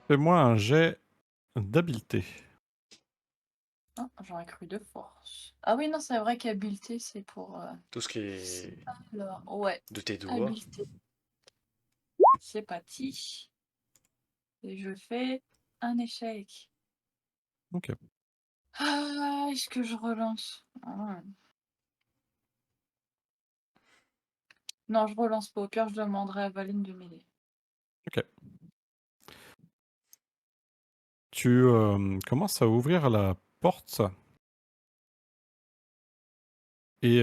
Fais-moi un jet d'habileté. Ah, j'aurais cru de force. Ah oui, non, c'est vrai qu'habileté, c'est pour... Tout ce qui est Alors, ouais, de tes doigts. habileté. C'est parti. Et je fais un échec. Ok. Ah, est-ce que je relance? Ah. Non, je relance pas. Au pire, je demanderai à Valine de m'aider. Ok. Tu commences à ouvrir la porte et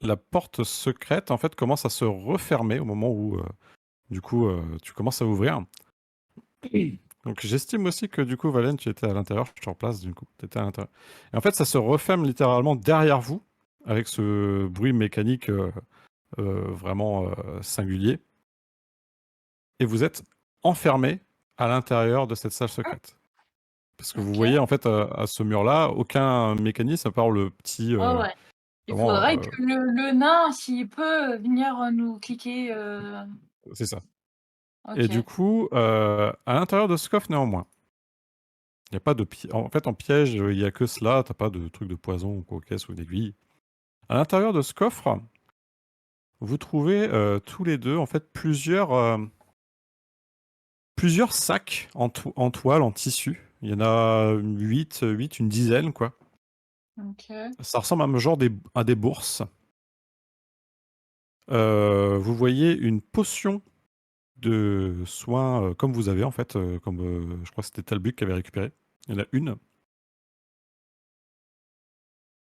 la porte secrète en fait commence à se refermer au moment où du coup tu commences à ouvrir. Donc j'estime aussi que du coup Valen tu étais à l'intérieur, je te replace du coup, tu étais à l'intérieur. Et en fait ça se referme littéralement derrière vous avec ce bruit mécanique vraiment singulier. Et vous êtes enfermé à l'intérieur de cette salle secrète. Parce que vous Ok. voyez en fait à ce mur-là, aucun mécanisme à part le petit Ouais, ouais. Il comment faudrait que le nain, s'il peut, venir nous cliquer. c'est ça. Et du Ok. coup, à l'intérieur de ce coffre néanmoins, il y a pas de en fait en piège, il y a que cela, tu as pas de truc de poison ou quoi aux caisses ou d'aiguille. À l'intérieur de ce coffre, vous trouvez, tous les 2 en fait plusieurs sacs en toile, en tissu. Il y en a 8, une dizaine quoi. Ok. Ça ressemble à un genre à des bourses. Vous voyez une potion de soins, comme vous avez en fait, comme, je crois que c'était Talbuk qui avait récupéré. Il y en a une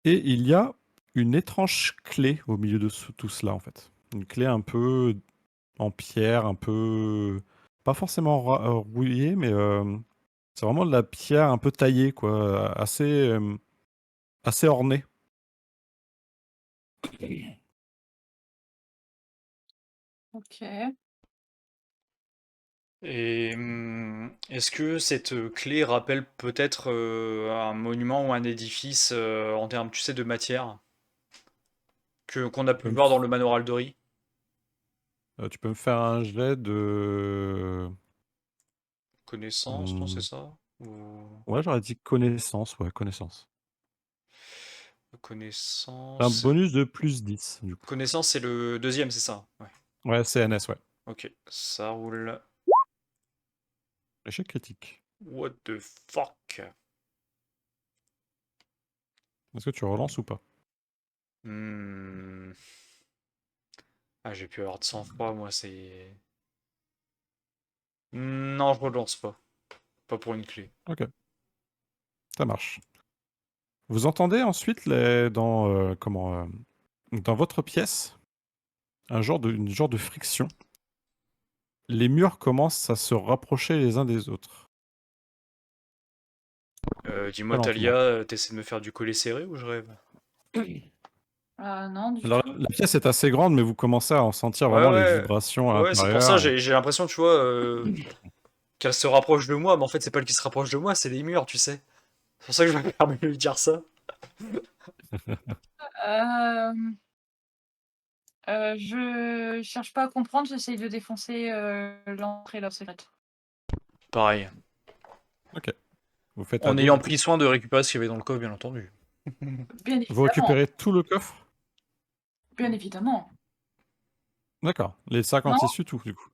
et il y a une étrange clé au milieu de tout cela en fait. Une clé un peu en pierre, un peu pas forcément rouillée, mais, c'est vraiment de la pierre un peu taillée quoi, assez ornée. Ok. Et est-ce que cette clé rappelle peut-être un monument ou un édifice en termes, tu sais, de matière que qu'on a Tu peux pu me voir dans f le manoir Aldori? tu peux me faire un jet de, Connaissance, non, c'est mmh, ça? Ou ouais, j'aurais dit connaissance, ouais, connaissance. Un connaissance. bonus de +10 du coup. Connaissance, c'est le deuxième, c'est ça? Ouais. Ouais, CNS, ouais. Ok, ça roule. Échec critique. What the fuck? Est-ce que tu relances ou pas? Hmm. Ah, j'ai pu avoir de sang-froid, moi, c'est. Non, je relance pas. Pas pour une clé. OK, ça marche. Vous entendez ensuite les dans, dans votre pièce, une genre de friction. Les murs commencent à se rapprocher les uns des autres, Dis-moi, très Talia, lentement. t'essaies de me faire du collet serré ou je rêve? Ah non, du Alors tout. la pièce est assez grande, mais vous commencez à en sentir Ouais, vraiment les ouais. vibrations à Ouais, c'est pour ça, l'intérieur. j'ai l'impression, tu vois, qu'elle se rapproche de moi, mais en fait, c'est pas elle qui se rapproche de moi, c'est les murs, tu sais. C'est pour ça que je me permets de lui dire ça. Euh, je cherche pas à comprendre, j'essaye de défoncer l'entrée là secrète. Pareil. OK. Vous faites à En 2 du ayant coup. pris soin de récupérer ce qu'il y avait dans le coffre, bien entendu. Bien Vous évidemment. récupérez tout le coffre? Bien évidemment. D'accord. Les sacs en Non? tissu, tout du coup?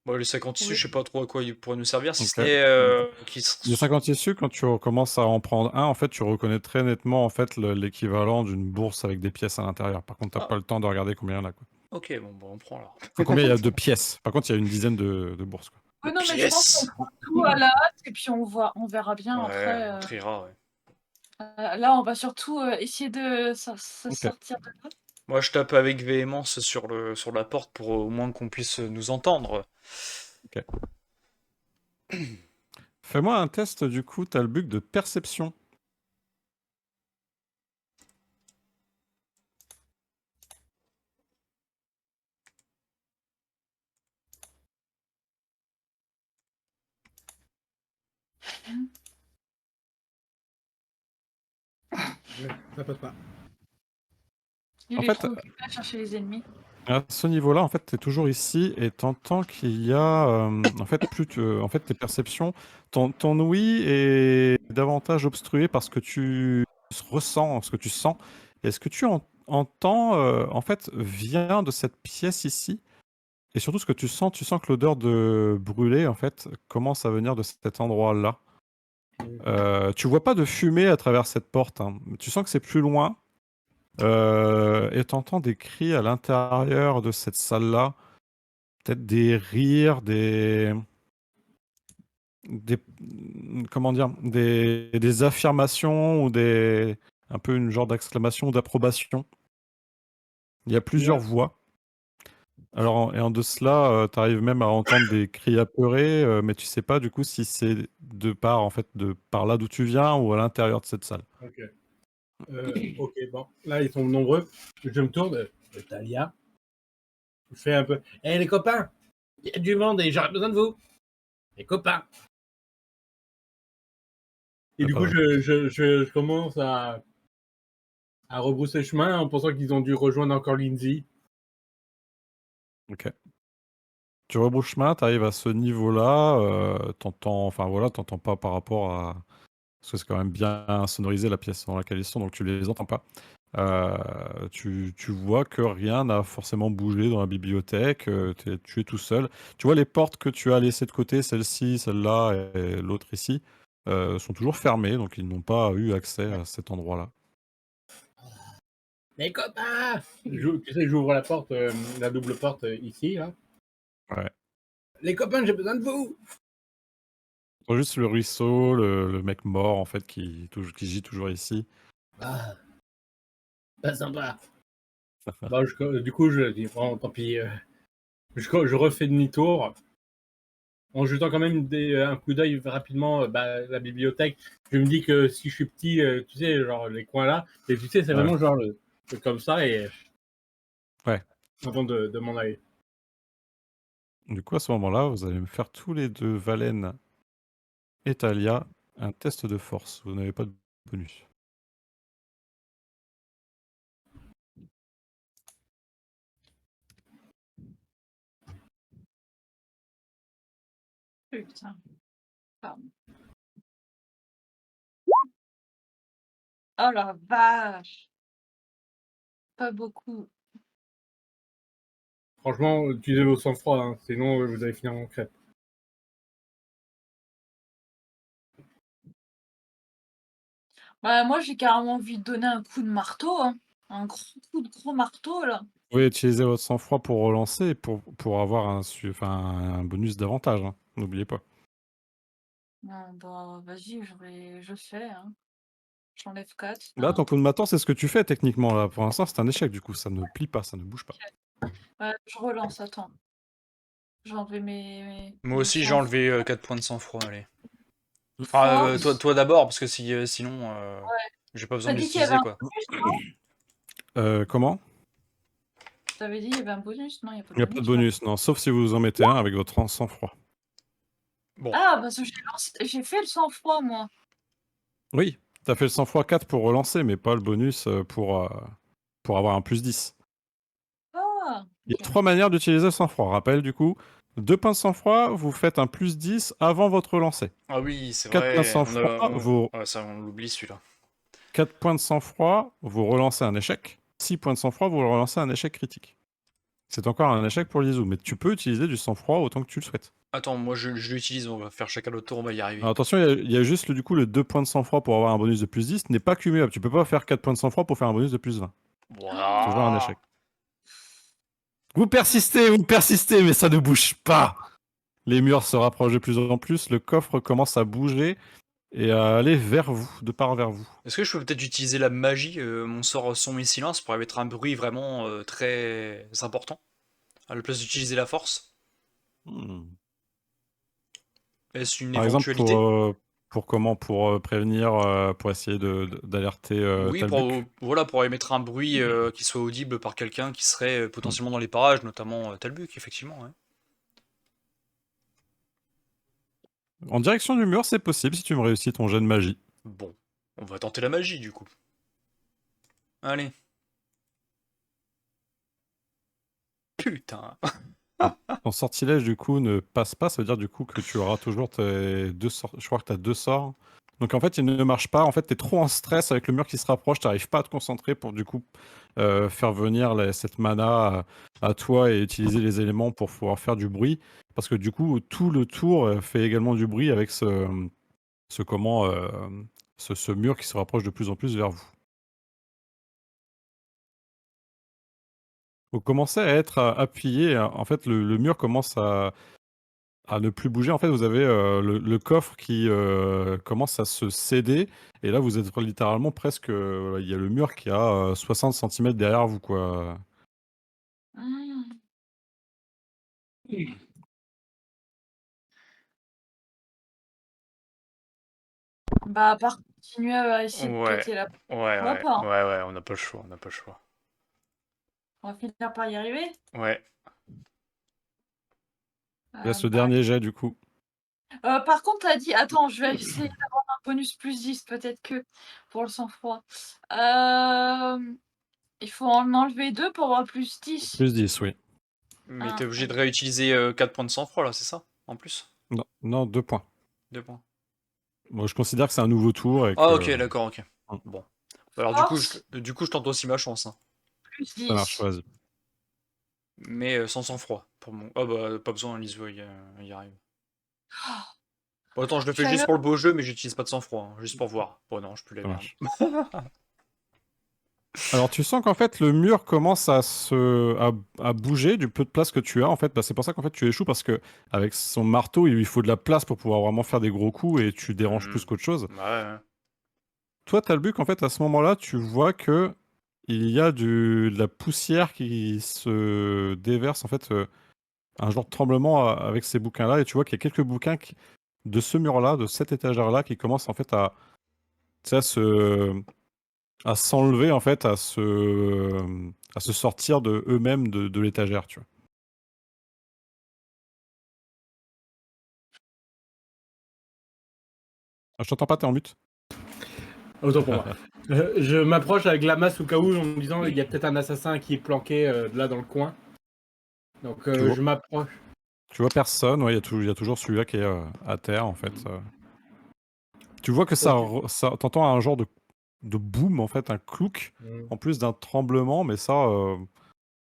Bon, les 50 tissus, Oui. je sais pas trop à quoi ils pourraient nous servir, si ce OK. n'est Les 50 tissus, quand tu commences à en prendre un, en fait, tu reconnais très nettement en fait l'équivalent d'une bourse avec des pièces à l'intérieur. Par contre, t'as Ah, pas le temps de regarder combien il y en a, quoi. ok, bon, on prend alors. Enfin, combien il y a de pièces. Par contre, il y a une dizaine de bourses, quoi. De Oui, non, mais je pense qu'on pièces! prend tout à la hâte et puis on verra bien Ouais, après. on triera, ouais. Là, on va surtout essayer de se OK. sortir de là. Moi, je tape avec véhémence sur la porte pour au moins qu'on puisse nous entendre. OK. Fais-moi un test, du coup, tu as le bug de perception. Ça passe pas. En Il est fait, trop occupé à chercher les ennemis. À ce niveau-là, en fait, tu es toujours ici et tu entends qu'il y a, en fait, en fait, tes perceptions, ton ouïe est davantage obstrué par ce que tu ressens, ce que tu sens. Et ce que tu entends, en fait, vient de cette pièce ici. Et surtout, ce que tu sens que l'odeur de brûlé, en fait, commence à venir de cet endroit-là. Tu vois pas de fumée à travers cette porte, hein. Tu sens que c'est plus loin. Et tu entends des cris à l'intérieur de cette salle-là. Peut-être des rires, des comment dire? Des affirmations ou un peu une genre d'exclamation ou d'approbation. Il y a plusieurs Ouais. voix. Alors en de cela, tu arrives même à entendre des cris apeurés, mais tu sais pas du coup si c'est de par là d'où tu viens ou à l'intérieur de cette salle. Ok. Ok, bon. Là, ils sont nombreux. Je me tourne. Talia. Je fais un peu. Hé, les copains! Il y a du monde et j'aurais besoin de vous! Les copains! Et Tu du pas coup, de réponse. je commence à rebrousser chemin en pensant qu'ils ont dû rejoindre encore Lindsay. OK. Tu rebrousses chemin, tu arrives à ce niveau-là, enfin voilà, t'entends pas par rapport à parce que c'est quand même bien sonorisé la pièce dans laquelle ils sont, donc tu les entends pas. Tu vois que rien n'a forcément bougé dans la bibliothèque, tu es tout seul. Tu vois les portes que tu as laissées de côté, celle-ci, celle-là et l'autre ici, sont toujours fermées, donc ils n'ont pas eu accès à cet endroit-là. Les copains! Tu sais, j'ouvre la porte, la double porte ici, là. Ouais. Les copains, j'ai besoin de vous! Tu juste le ruisseau, le mec mort en fait qui gît toujours ici. Ah, pas sympa. Bah, du coup, je dis, bon, tant pis. Je refais demi-tour en jetant quand même un coup d'œil rapidement la bibliothèque. Je me dis que si je suis petit, tu sais, genre les coins là, et tu sais, c'est Ouais. vraiment genre comme ça et Ouais. avant de m'en aller. Du coup, à ce moment-là, vous allez me faire tous les deux, Valen et Talia, un test de force. Vous n'avez pas de bonus. Putain. Pardon. Oh la vache! Pas beaucoup. Franchement, utilisez vos sang-froid, hein, sinon vous allez finir en crêpe. Bah, moi, j'ai carrément envie de donner un coup de marteau, hein. Un gros marteau, là. Vous pouvez utiliser votre sang-froid pour relancer et pour avoir un bonus d'avantage, hein. N'oubliez pas. Non, bah, vas-y, je fais, hein. J'enlève 4. Là, ton coup de matin, c'est ce que tu fais techniquement. Là. Pour l'instant, c'est un échec du coup. Ça ne plie pas, ça ne bouge pas. Ouais, je relance, attends. J'ai enlevé Moi mon aussi, j'ai sang enlevé 4 points de sang-froid, allez. de Enfin, force. toi d'abord, parce que sinon, Ouais. j'ai pas besoin T'as dit qu'il y avait d'utiliser, un quoi. bonus, non? Comment? T'avais dit qu'il y avait un bonus? Non, il n'y a pas Il de n'y a pas de bonus, là. bonus, non. Sauf si vous en mettez un avec votre sang-froid. Bon, Ah, parce que j'ai fait le sang-froid, moi. Oui, tu as fait le sang-froid 4 pour relancer, mais pas le bonus pour avoir un plus 10. Ah, Il y ok. a 3 manières d'utiliser le sang-froid. Rappel du coup, 2 points de sang-froid, vous faites un plus 10 avant votre lancer. ah oui, c'est 4 points de vrai, sang-froid, ouais, ça, on l'oublie celui-là. 4 points de sang-froid, vous relancez un échec. 6 points de sang-froid, vous relancez un échec critique. C'est encore un échec pour l'ISO, mais tu peux utiliser du sang-froid autant que tu le souhaites. Attends, moi je l'utilise, on va faire chacun notre tour, on va y arriver. Alors attention, il y a juste du coup le 2 points de sang-froid pour avoir un bonus de plus 10 n'est pas cumulable. Tu peux pas faire 4 points de sang-froid pour faire un bonus de plus 20. Toujours un Voilà. échec. Vous persistez, mais ça ne bouge pas. Les murs se rapprochent de plus en plus, le coffre commence à bouger et à aller vers vous, de part vers vous. Est-ce que je peux peut-être utiliser la magie, mon sort son et silence, pour émettre un bruit vraiment très important, à la place d'utiliser la force? Hmm. Est-ce une Par exemple, éventualité? pour comment? Pour prévenir, pour essayer d'alerter Oui, Talbuk. voilà, pour émettre un bruit qui soit audible par quelqu'un qui serait potentiellement dans les parages, notamment Talbuk, effectivement. Ouais. En direction du mur, c'est possible si tu me réussis ton jet de magie. Bon, on va tenter la magie du coup. Allez. Putain. Ton sortilège, du coup, ne passe pas. Ça veut dire, du coup, que tu auras toujours tes 2 sorts. Je crois que tu as 2 sorts. Donc, en fait, il ne marche pas. En fait, tu es trop en stress avec le mur qui se rapproche. Tu n'arrives pas à te concentrer pour, du coup, faire venir cette mana à toi et utiliser les éléments pour pouvoir faire du bruit. Parce que, du coup, tout le tour fait également du bruit avec ce mur qui se rapproche de plus en plus vers vous. Vous commencez à être appuyé. En fait, le mur commence à ne plus bouger. En fait, vous avez le coffre qui commence à se céder. Et là, vous êtes littéralement presque. Il y a le mur qui a 60 centimètres derrière vous, quoi. Mmh. Bah, à part continuer à essayer de Ouais, péter la porte, ouais, on va ouais, pas, hein. ouais, on n'a pas le choix, on n'a pas le choix. On va finir par y arriver. Ouais. Il reste le Bah, dernier jet, du coup. par contre, t'as dit... Attends, je vais essayer d'avoir un bonus plus 10, peut-être que pour le sang-froid. Il faut en enlever 2 pour avoir plus 10. Plus 10, oui. Mais Ah, t'es obligé de ok. réutiliser 4 points de sang-froid là, c'est ça? En plus? Non, non, 2 points. 2 points. Moi, je considère que c'est un nouveau tour et Ah, que ok, d'accord, ok. Bon. Alors, Force, du coup, je tente aussi ma chance, hein. plus ça marche, 10. vas-y. Mais sans sang-froid. Pour mon... Ah bah, pas besoin, Lisvo, il y arrive. Bon, attends, je le fais juste J'avais... pour le beau jeu, mais j'utilise pas de sang-froid, hein, juste pour voir. Bon, non, je pue la Ça merde. marche. Alors, tu sens qu'en fait, le mur commence à bouger du peu de place que tu as. En fait, bah, c'est pour ça qu'en fait, tu échoues parce que avec son marteau, il lui faut de la place pour pouvoir vraiment faire des gros coups et tu déranges plus qu'autre chose. Ouais. Toi, Talbuk, en fait, à ce moment-là, tu vois que il y a de la poussière qui se déverse, en fait, un genre de tremblement avec ces bouquins-là. Et tu vois qu'il y a quelques bouquins de ce mur-là, de cette étagère-là, qui commencent en fait tu sais, à s'enlever, en fait, à se sortir de eux-mêmes de l'étagère, tu vois. Ah, je t'entends pas, t'es en mute. Autant pour moi. Je m'approche avec la masse au cas où en me disant il y a peut-être un assassin qui est planqué là dans le coin. Donc Tu vois, je m'approche. tu vois personne, ouais, il y a toujours celui-là qui est à terre, en fait. Tu vois que Ok. t'entends un genre de boom, en fait, un clouc, Mm. en plus d'un tremblement, mais ça,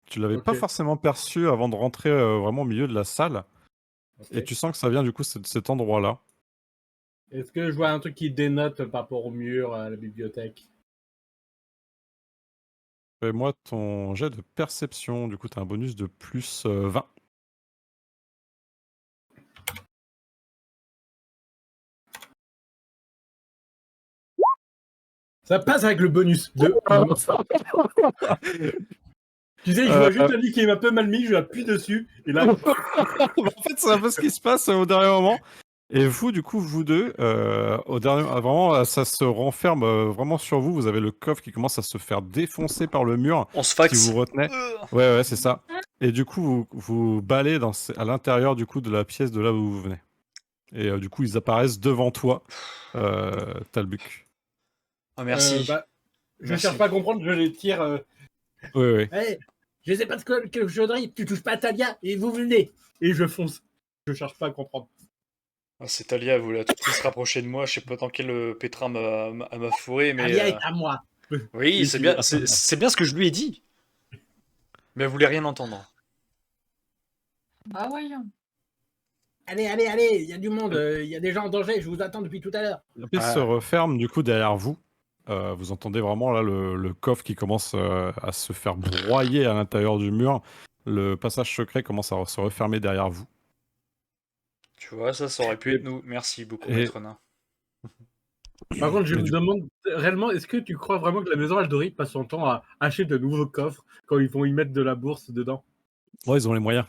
tu l'avais pas Ok. forcément perçu avant de rentrer vraiment au milieu de la salle. Ok. Et tu sens que ça vient du coup de cet endroit-là. Est-ce que je vois un truc qui dénote par rapport au mur, à la bibliothèque? Fais-moi ton jet de perception, du coup, tu as un bonus de plus 20. Ça passe avec le bonus de... Tu sais, je vois juste un livre qui m'a un peu mal mis, je appuie dessus, et là... En fait, c'est un peu ce qui se passe au dernier moment. Et vous, du coup, vous deux, au dernier, vraiment, ça se renferme vraiment sur vous. Vous avez le coffre qui commence à se faire défoncer par le mur On se qui vous faxe. retenait. Ouais, c'est ça. Et du coup, vous balayez à l'intérieur du coup de la pièce de là où vous venez. Et du coup, ils apparaissent devant toi, Talbuk. Oh, merci. Je Merci. cherche pas à comprendre, je les tire... Oui. Hey, je sais pas de quoi quelle chaudrie, tu touches pas à Talia, et vous venez. Et je fonce. Je cherche pas à comprendre. Ah, c'est Talia, elle voulait à tout prix se rapprocher de moi. Je sais pas dans quel pétrin m'a fourré, mais. Talia est à moi. Oui, c'est bien, c'est bien ce que je lui ai dit. Mais elle voulait rien entendre. Bah, voyons. Allez, il y a du monde, il y a des gens en danger, je vous attends depuis tout à l'heure. La pièce se referme du coup derrière vous. Vous entendez vraiment là le coffre qui commence à se faire broyer à l'intérieur du mur. Le passage secret commence à se refermer derrière vous. Tu vois, ça aurait pu être nous. Merci beaucoup, Et, Maître Nain. Par contre, je et me du- demande réellement, est-ce que tu crois vraiment que la maison Aldori passe son temps à acheter de nouveaux coffres quand ils vont y mettre de la bourse dedans? Ouais, ils ont les moyens.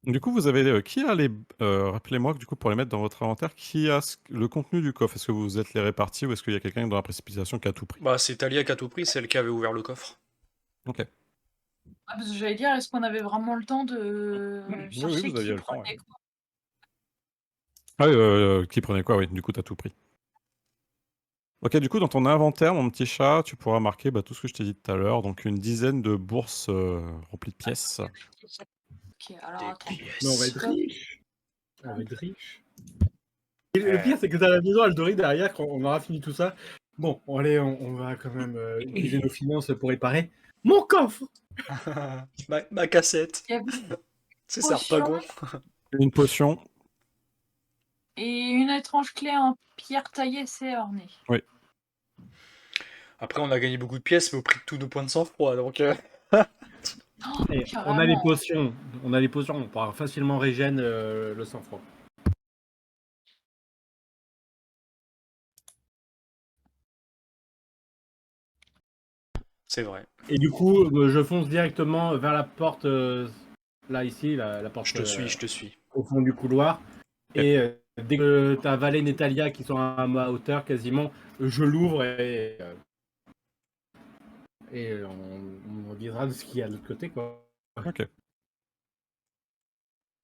Du coup, vous avez qui a les rappelez-moi que du coup pour les mettre dans votre inventaire, qui a le contenu du coffre? Est-ce que vous êtes les répartis ou est-ce qu'il y a quelqu'un dans la précipitation qui a tout pris? Bah, c'est Talia qui a tout pris, c'est elle qui avait ouvert le coffre. Ok. Ah, parce que j'allais dire, est-ce qu'on avait vraiment le temps de Oui, chercher vous aviez qui le temps. prenait quoi? Ah, qui prenait quoi? Oui, du coup, t'as tout pris. Ok, du coup, dans ton inventaire, mon petit chat, tu pourras marquer tout ce que je t'ai dit tout à l'heure. Donc, une dizaine de bourses remplies de pièces. Ok, alors Des attends. Mais on va pièces. être Stop. riche. On va être riche. Et le pire, c'est que t'as la maison Aldori derrière, quand on aura fini tout ça. Bon, allez, on va quand même utiliser nos finances pour réparer mon coffre. Ma cassette. Il y a C'est ça, pas potion bon. Une potion. et une étrange clé en pierre taillée, c'est orné. Oui. Après, on a gagné beaucoup de pièces, mais au prix de tous nos points de sang-froid. Donc, Oh, Et on a les carrément. potions. On a les potions, on pourra facilement régène le sang-froid. c'est vrai. Et du coup, je fonce directement vers la porte, là, ici, la porte Je te suis, je te suis. au fond du couloir. Et dès que t'as Valen et Talia qui sont à ma hauteur quasiment, je l'ouvre et on dira de ce qu'il y a de l'autre côté, quoi. Ok.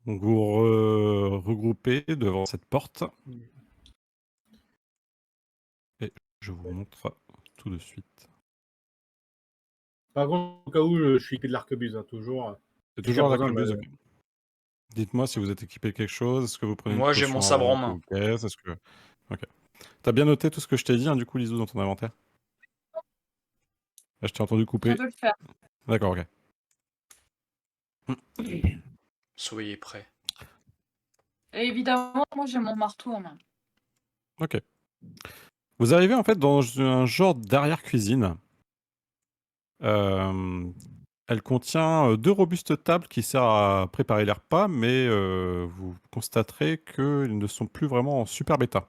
Donc, vous regroupez devant cette porte. Et je vous montre tout de suite. Par contre, au cas où, je suis que de l'arquebuse, hein, toujours. C'est Jusqu'à toujours présent, l'arquebuse, ok. Dites-moi si vous êtes équipé de quelque chose. Est-ce que vous prenez une Moi, j'ai mon potion sabre en avant que main. vous caisse? Est-ce que... Ok. T'as bien noté tout ce que je t'ai dit, du coup, Lizou, dans ton inventaire? Là, je t'ai entendu Ça couper. peut le faire. D'accord, ok. Soyez prêts. Et évidemment, moi j'ai mon marteau en main. Ok. Vous arrivez en fait dans un genre d'arrière-cuisine. Elle contient 2 robustes tables qui servent à préparer les repas, mais vous constaterez qu'ils ne sont plus vraiment en super bêta.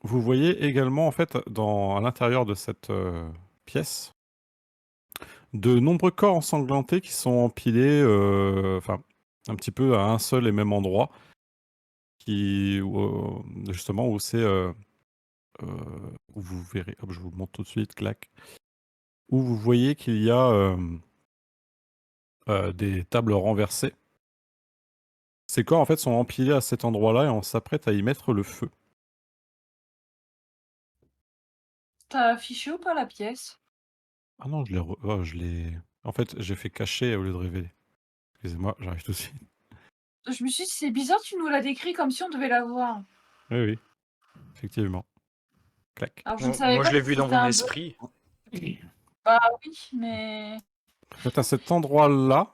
Vous voyez également en fait à l'intérieur de cette pièce de nombreux corps ensanglantés qui sont empilés, enfin un petit peu à un seul et même endroit, justement où c'est où vous verrez, hop, je vous montre tout de suite, clac, où vous voyez qu'il y a des tables renversées. Ces corps en fait sont empilés à cet endroit-là et on s'apprête à y mettre le feu. T'as affiché ou pas la pièce? Ah non, je l'ai... En fait, j'ai fait cacher au lieu de révéler. Excusez-moi, j'arrive tout de suite. Je me suis dit, c'est bizarre, tu nous l'as décrit comme si on devait la voir. Oui, oui, effectivement. Clac. Alors je ne savais Moi, pas je l'ai si vu dans c'était mon un bug. esprit. Bah oui, mais. En fait, à cet endroit-là,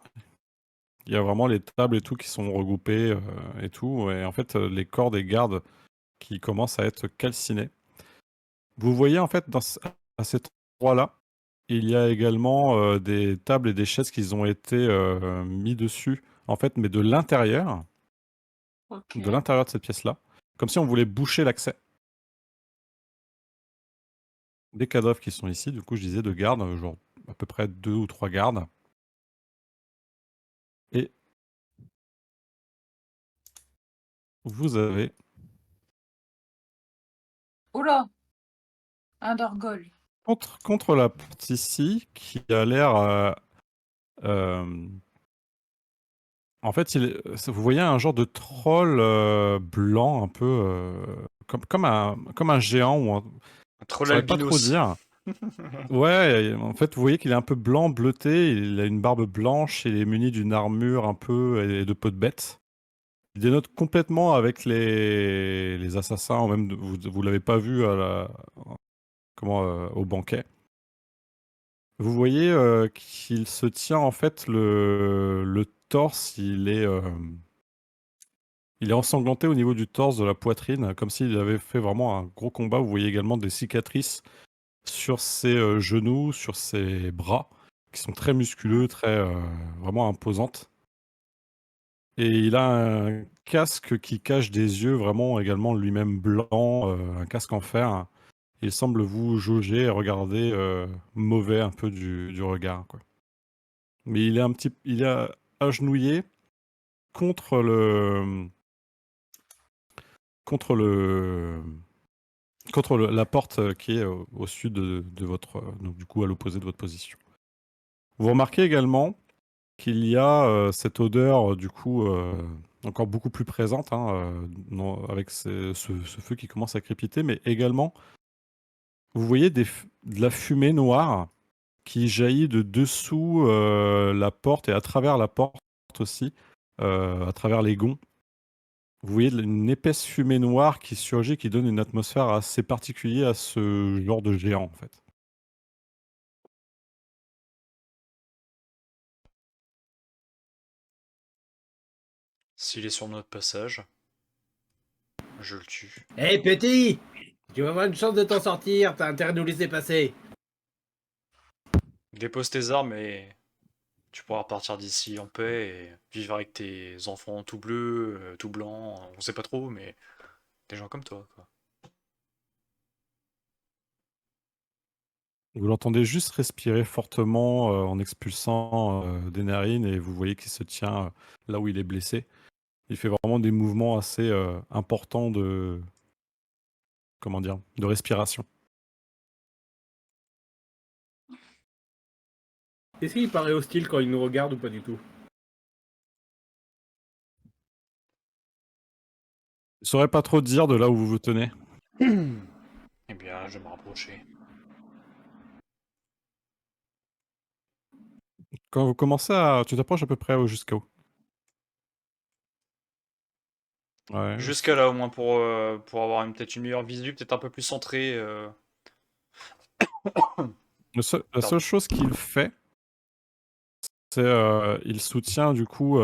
il y a vraiment les tables et tout qui sont regroupées et tout. Et en fait, les corps des gardes qui commencent à être calcinés. Vous voyez en fait à cet endroit-là, il y a également des tables et des chaises qui ont été mis dessus, en fait, mais de l'intérieur Ok. de cette pièce-là, comme si on voulait boucher l'accès. Des cadavres qui sont ici, du coup, je disais de gardes, genre à peu près 2 ou 3 gardes. Et vous avez Oula, un dorgol. contre la porte ici, qui a l'air... en fait, vous voyez un genre de troll blanc, un peu comme un géant, ou Un je troll saurais pas trop albinos. dire. Ouais, en fait, vous voyez qu'il est un peu blanc, bleuté, il a une barbe blanche et il est muni d'une armure un peu et de peau de bête. Il dénote complètement avec les assassins, ou même vous l'avez pas vu au banquet. Vous voyez qu'il se tient en fait le torse, il est ensanglanté au niveau du torse, de la poitrine, comme s'il avait fait vraiment un gros combat. Vous voyez également des cicatrices sur ses genoux, sur ses bras, qui sont très musculeux, très vraiment imposantes. Et il a un casque qui cache des yeux vraiment également lui-même blanc, un casque en fer. Il semble vous jauger et regarder mauvais un peu du regard, quoi. Mais il est agenouillé contre le contre le la porte qui est au sud de votre donc du coup à l'opposé de votre position. Vous remarquez également qu'il y a cette odeur du coup encore beaucoup plus présente, hein, avec ce feu qui commence à crépiter, mais également, vous voyez de la fumée noire qui jaillit de dessous la porte et à travers la porte aussi, à travers les gonds. Vous voyez une épaisse fumée noire qui surgit, qui donne une atmosphère assez particulière à ce genre de géant, en fait. S'il est sur notre passage, je le tue. Hé petit, tu vas avoir une chance de t'en sortir, t'as intérêt de nous laisser passer. Dépose tes armes et tu pourras repartir d'ici en paix et vivre avec tes enfants tout bleus, tout blancs, on sait pas trop, mais des gens comme toi, quoi. Vous l'entendez juste respirer fortement en expulsant des narines et vous voyez qu'il se tient là où il est blessé. Il fait vraiment des mouvements assez importants de, comment dire, de respiration. Est-ce qu'il paraît hostile quand il nous regarde ou pas du tout? Je saurais pas trop dire de là où vous vous tenez. Eh bien, je vais me rapprocher. Quand vous commencez à... Tu t'approches à peu près jusqu'à où? Ouais. Jusqu'à là, au moins, pour avoir peut-être une meilleure visu, peut-être un peu plus centré. La seule Pardon. chose qu'il fait, c'est il soutient du coup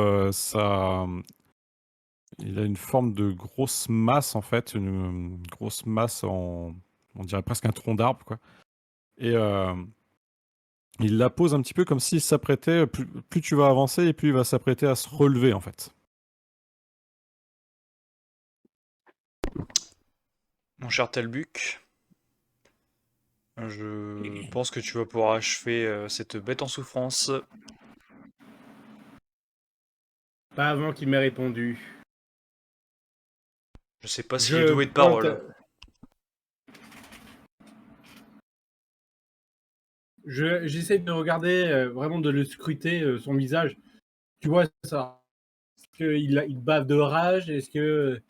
il a une forme de grosse masse en fait, une grosse masse on dirait presque un tronc d'arbre quoi. Et il la pose un petit peu comme s'il s'apprêtait, plus tu vas avancer et plus il va s'apprêter à se relever en fait. Mon cher Telbuc, je pense que tu vas pouvoir achever cette bête en souffrance. Pas avant qu'il m'ait répondu. Je sais pas s'il est doué de parole. J'essaie de regarder, vraiment de le scruter, son visage. Tu vois ça? Est-ce qu'il bave de rage? Est-ce que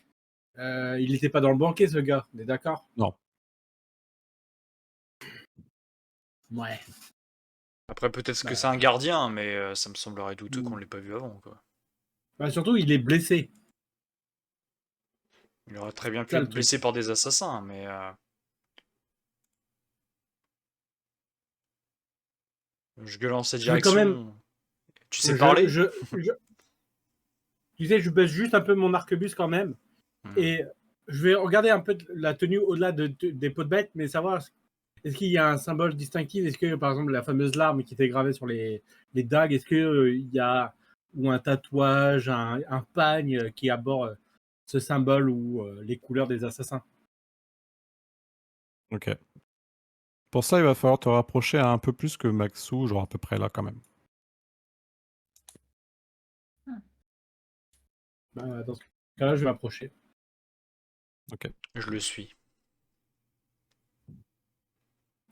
il n'était pas dans le banquet, ce gars? On est d'accord? Non. Ouais. Après, peut-être que Bah. c'est un gardien, mais ça me semblerait douteux qu'on l'ait pas vu avant, quoi. Bah, surtout, il est blessé. Il aurait très bien pu Ça, le être truc. blessé par des assassins, mais... Je gueule en cette Je vais quand direction. même- Tu sais parler? Tu sais, je baisse juste un peu mon arquebus quand même. Et je vais regarder un peu la tenue au-delà des peaux de bête, mais savoir est-ce qu'il y a un symbole distinctif? Est-ce que, par exemple, la fameuse larme qui était gravée sur les dagues, est-ce qu'il y a ou un tatouage, un pagne qui aborde ce symbole ou les couleurs des assassins? Ok. Pour ça, il va falloir te rapprocher un peu plus que Maxou, genre à peu près là quand même. Bah, dans ce cas-là, je vais m'approcher. Ok. Je le suis.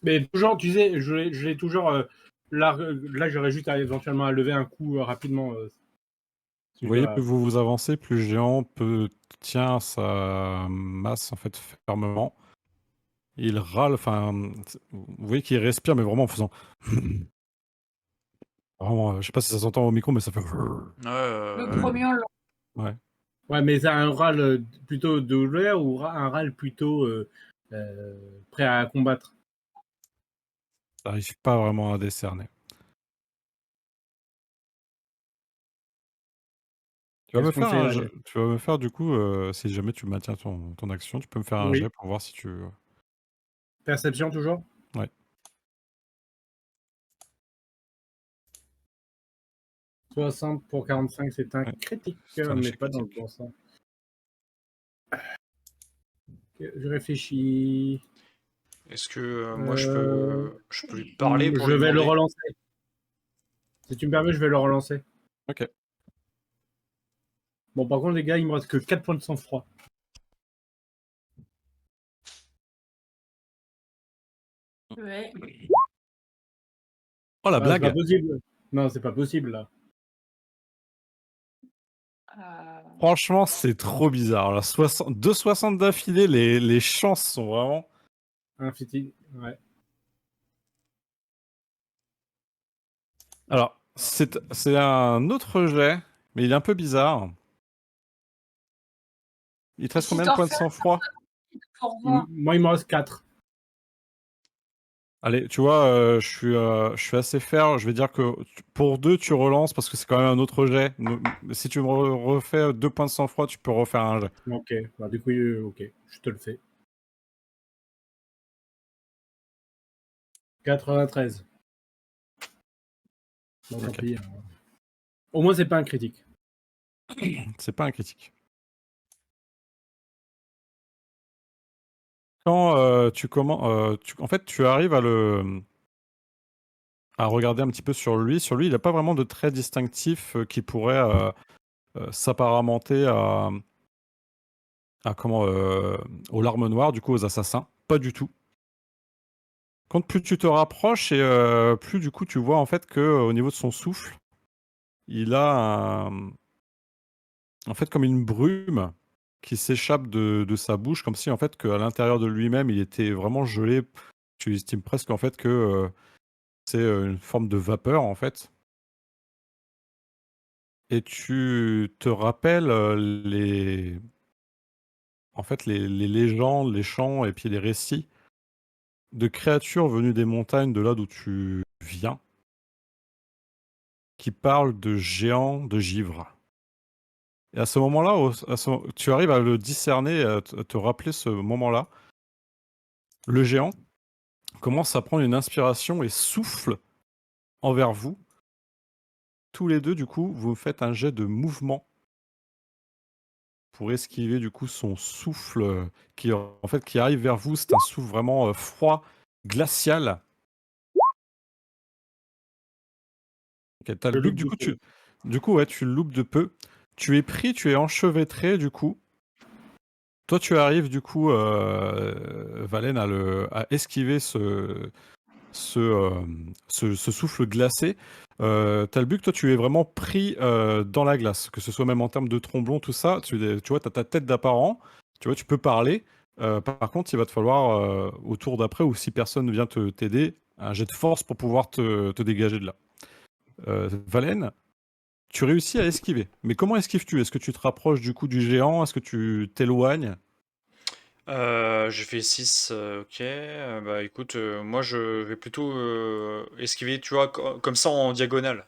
Mais toujours, tu sais, je l'ai toujours. Là, j'aurais juste éventuellement à lever un coup rapidement. Si Vous je voyez, dois- plus vous vous avancez, plus le géant tient sa masse en fait fermement. Il râle, enfin, vous voyez qu'il respire, mais vraiment en faisant. Vraiment, je sais pas si ça s'entend au micro, mais ça fait. Le premier, on l'a. Ouais. Ouais, mais c'est un râle plutôt de douleur ou un râle plutôt prêt à combattre? T'arrives pas vraiment à décerner. Tu vas me Qu'est-ce qu'on faire fait, un allez? tu vas me faire du coup, si jamais tu maintiens ton action, tu peux me faire un Oui. jet pour voir si tu. Perception toujours? Ouais. 60 pour 45, c'est un Ouais. critique, C'est un mais échec pas dans le critique. bon sens. Je réfléchis. Est-ce que moi je peux lui parler pour Je lui vais le demander? relancer. Si tu me permets, je vais le relancer. Ok. Bon, par contre, les gars, il me reste que 4 points de sang-froid. Ouais. Oh la Ah, c'est pas blague! possible. Non, c'est pas possible là. Franchement, c'est trop bizarre. Là, 2,60 d'affilée, les chances sont vraiment... Un fitting, ouais. Alors, c'est un autre jet, mais il est un peu bizarre. Il te reste Si combien de t'en points de refais sang-froid? pour voir. Moi, il me reste 4. Allez, tu vois, je suis assez fair. Je vais dire que pour 2, tu relances parce que c'est quand même un autre jet. Si tu me refais 2 points de sang-froid, tu peux refaire un jet. Ok, bah, du coup, ok, je te le fais. 93. Bon, tant Ok. pis. Au moins, c'est pas un critique. C'est pas un critique. Quand tu commences, en fait, tu arrives à regarder un petit peu sur lui. Sur lui, il n'a pas vraiment de traits distinctifs qui pourraient s'apparenter aux larmes noires, du coup, aux assassins. Pas du tout. Quand plus tu te rapproches et plus du coup tu vois en fait que au niveau de son souffle, il a en fait comme une brume qui s'échappe de sa bouche, comme si en fait qu'à l'intérieur de lui-même il était vraiment gelé. Tu estimes presque en fait que c'est une forme de vapeur en fait. Et tu te rappelles les légendes, les chants et puis les récits de créatures venues des montagnes de là d'où tu viens, qui parlent de géants de givre. Et à ce moment-là, tu arrives à le discerner, à te rappeler ce moment-là. Le géant commence à prendre une inspiration et souffle envers vous. Tous les deux, du coup, vous faites un jet de mouvement pour esquiver du coup son souffle qui arrive vers vous. C'est un souffle vraiment froid, glacial. Ok, t'as le Je but, loupe du de coup, peu. ouais, tu le loupes de peu. Tu es pris, tu es enchevêtré, du coup. Toi, tu arrives, du coup, Valen, à esquiver ce souffle glacé. T'as le but que toi, tu es vraiment pris dans la glace, que ce soit même en termes de tromblon, tout ça. Tu vois, t'as ta tête d'apparent, tu vois, tu peux parler. Par contre, il va te falloir, au tour d'après, ou si personne ne vient t'aider, un jet de force pour pouvoir te dégager de là. Valen, tu réussis à esquiver. Mais comment esquives-tu? Est-ce que tu te rapproches du coup du géant? Est-ce que tu t'éloignes? J'ai fait 6, ok. Bah écoute, moi je vais plutôt esquiver, tu vois, comme ça en diagonale.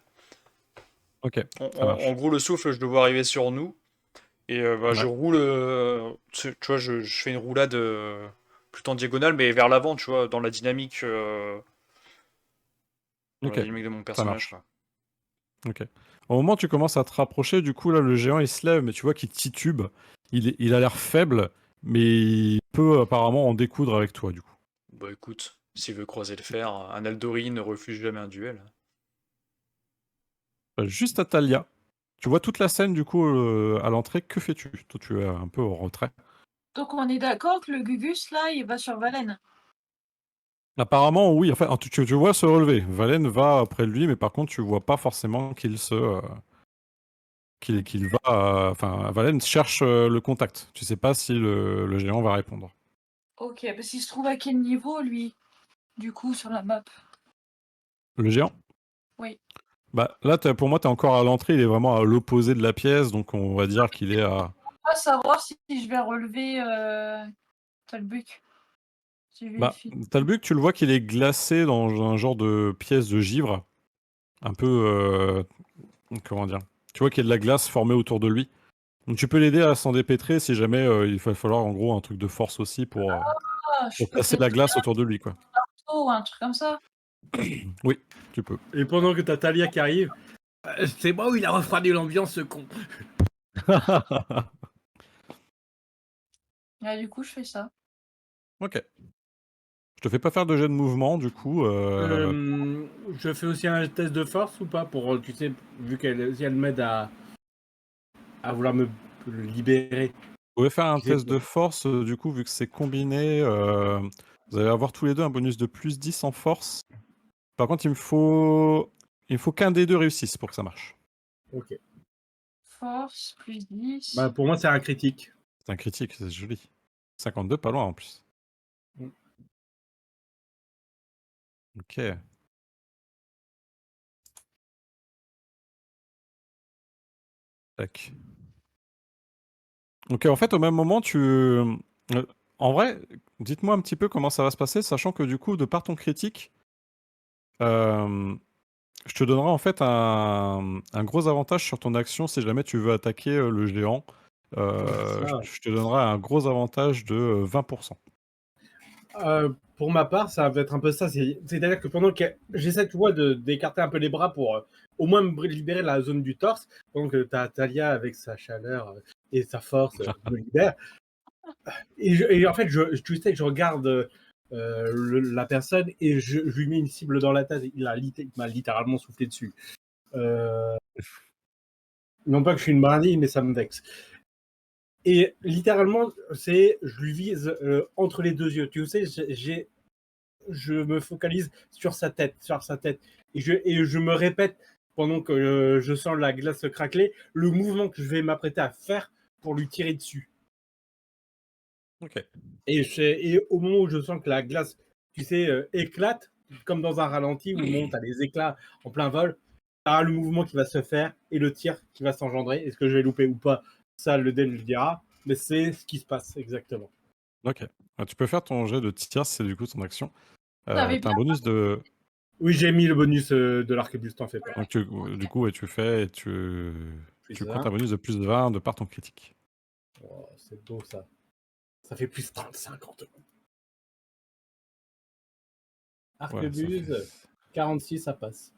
Ok, En, ça en marche. gros, le souffle, je le vois arriver sur nous. Et bah, je Ouais, roule, tu vois, je fais une roulade plutôt en diagonale, mais vers l'avant, tu vois, dans la ok, dynamique de mon ça personnage, marche. quoi. Ok. Au moment où tu commences à te rapprocher, du coup, là, le géant, il se lève, mais tu vois qu'il titube. Il a l'air faible, mais il peut apparemment en découdre avec toi, du coup. Bah écoute, s'il veut croiser le fer, un Aldori ne refuse jamais un duel. Juste à Talia. Tu vois toute la scène, du coup, à l'entrée. Que fais-tu? Toi, tu es un peu au retrait. Donc on est d'accord que le Gugus, là, il va sur Valen. Apparemment, oui. Enfin, tu vois se relever. Valen va après lui, mais par contre, tu vois pas forcément qu'il va. Enfin, Valen cherche le contact. Tu sais pas si le géant va répondre. Ok, parce qu'il se trouve à quel niveau, lui, du coup, sur la map? Le géant? Oui. Bah, là, pour moi, tu es encore à l'entrée. Il est vraiment à l'opposé de la pièce. Donc, on va dire qu'il est à. Pas savoir si je vais relever Talbuc. Si je Bah, vérifie. Talbuk, tu le vois qu'il est glacé dans un genre de pièce de givre. Un peu. Comment dire? Tu vois qu'il y a de la glace formée autour de lui. Donc, tu peux l'aider à s'en dépêtrer si jamais il va falloir, en gros, un truc de force aussi Ah, je pour peux casser péter la glace autour de lui, quoi. un marteau ou un truc comme ça. Oui, tu peux. Et pendant que t'as Talia qui arrive, C'est moi où il a refroidi l'ambiance, ce con. Ah, du coup, je fais ça. Ok. Je te fais pas faire de jet de mouvement, du coup. je fais aussi un test de force ou pas pour, tu sais, vu qu'elle si elle m'aide à vouloir me libérer. Vous pouvez faire un Tu sais, test de force, du coup, vu que c'est combiné. Vous allez avoir tous les deux un bonus de plus 10 en force. Par contre, il me faut qu'un des deux réussisse pour que ça marche. Ok. force, plus 10. Bah, pour moi, c'est un critique. C'est un critique, c'est joli. 52, pas loin en plus. Mm. Ok. Tac. Ok, en fait, au même moment, en vrai, dites-moi un petit peu comment ça va se passer, sachant que du coup, de par ton critique, euh, je te donnerai en fait un gros avantage sur ton action si jamais tu veux attaquer le géant. Ça, Je te donnerai un gros avantage de 20%. pour ma part, ça va être un peu ça. C'est-à-dire que pendant que j'essaie, tu vois, d'écarter un peu les bras pour au moins me libérer la zone du torse, pendant que Talia, avec sa chaleur et sa force, me libère. Et en fait, tu sais, je regarde la personne et je lui mets une cible dans la tête. Il m'a littéralement soufflé dessus. Non pas que je suis une brindille, mais ça me vexe. Et littéralement, je lui vise entre les deux yeux. Tu sais, je me focalise sur sa tête. Et je me répète, pendant que je sens la glace craqueler, le mouvement que je vais m'apprêter à faire pour lui tirer dessus. Ok. Et au moment où je sens que la glace, tu sais, éclate, comme dans un ralenti, où tu as des éclats en plein vol, tu as le mouvement qui va se faire et le tir qui va s'engendrer. Est-ce que je vais louper ou pas? Ça, le dé le dira. Mais c'est ce qui se passe exactement. Ok. Tu peux faire ton jet de tir, c'est du coup ton action. T'avais T'as bien. un bonus de. Oui, j'ai mis le bonus de l'arquebuse, t'en fais pas. Donc, du coup, ouais, tu fais et tu Plus comptes 20. un bonus de plus de 20 de par ton critique. Oh, c'est beau ça. Ça fait plus 35 en tout. Voilà, ça Arquebuse, fait 46, ça passe.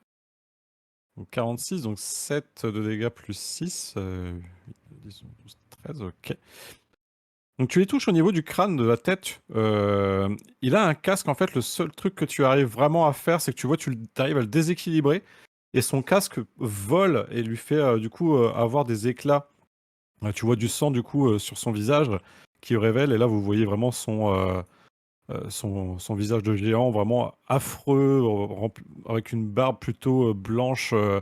donc 46, donc 7 de dégâts plus 6. 10, 12, 13, ok. Donc tu les touches au niveau du crâne, de la tête. Il a un casque, en fait, le seul truc que tu arrives vraiment à faire, c'est que tu vois, tu arrives à le déséquilibrer, et son casque vole et lui fait du coup avoir des éclats. Tu vois du sang du coup sur son visage qui révèle, et là vous voyez vraiment son visage de géant vraiment affreux, avec une barbe plutôt blanche, euh,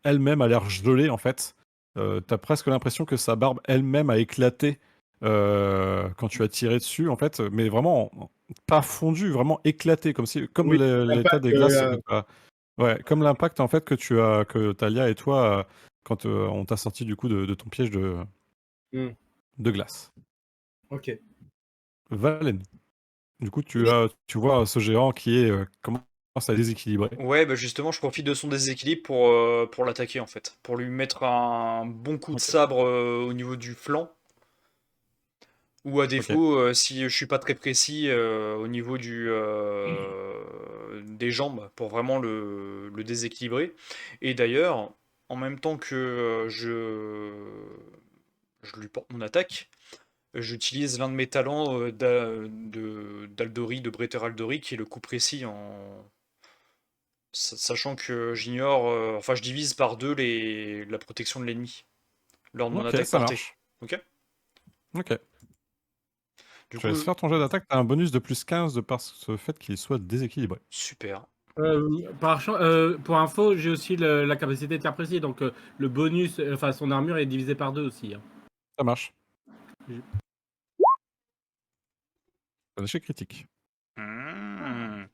elle-même a l'air gelée en fait. T'as presque l'impression que sa barbe elle-même a éclaté quand tu as tiré dessus en fait, mais vraiment pas fondu, vraiment éclaté, comme Oui, l'état l'impact, des glaces que ouais, comme l'impact en fait que Talia et toi quand on t'a sorti du coup de ton piège hmm, de glace. ok. Valen. Du coup, tu vois ce géant qui commence à déséquilibrer. Ouais, bah justement, je profite de son déséquilibre pour l'attaquer en fait. Pour lui mettre un bon coup de Ok. sabre au niveau du flanc. Ou à Ok. défaut, si je suis pas très précis, au niveau des jambes, pour vraiment le déséquilibrer. Et d'ailleurs, en même temps que je lui porte mon attaque, j'utilise l'un de mes talents d'Aldori, de Bretter Aldori, qui est le coup précis sachant que j'ignore, enfin je divise par deux la protection de l'ennemi lors de mon Ok, attaque ça portée. marche. Ok? Ok. Du Je laisse coup, faire ton jet d'attaque. T'as un bonus de plus 15 de par ce fait qu'il soit déséquilibré. super. Pour info, j'ai aussi la capacité de tir précis, donc le bonus, enfin son armure est divisée par 2 aussi. Hein. Ça marche. Je- Un échec critique. Hmm.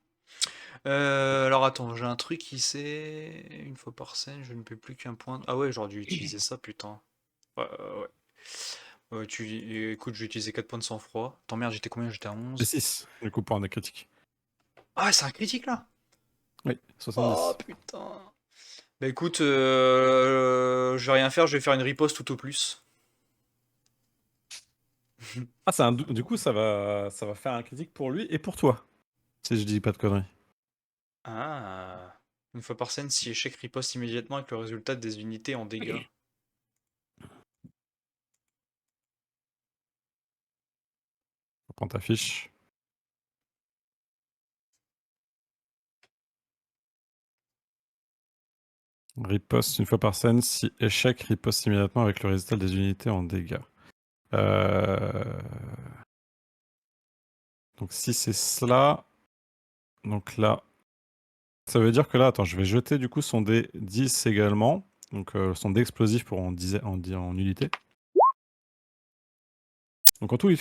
Alors attends, j'ai un truc qui c'est une fois par scène, je ne peux plus qu'un point. Ah ouais, j'aurais dû utiliser ça, putain. Ouais, ouais. Écoute, je vais utiliser 4 points de sang-froid. Attends, merde, j'étais combien? J'étais à Et 11. 6, du coup, pour un échec critique. Ah, c'est un critique là? Oui, Oh 70. putain. Bah écoute, je vais rien faire, je vais faire une riposte tout au plus. Ah, du coup, ça va faire un critique pour lui et pour toi. Si je dis pas de conneries. Ah. Une fois par scène, si échec riposte immédiatement avec le résultat des unités en dégâts. Prends ta fiche. Riposte une fois par scène. Si échec, riposte immédiatement avec le résultat des unités en dégâts. Euh, Donc si c'est cela, donc là, ça veut dire que là, attends, je vais jeter du coup son D10 également. Donc son dé explosif pour en unité. Donc en tout, tu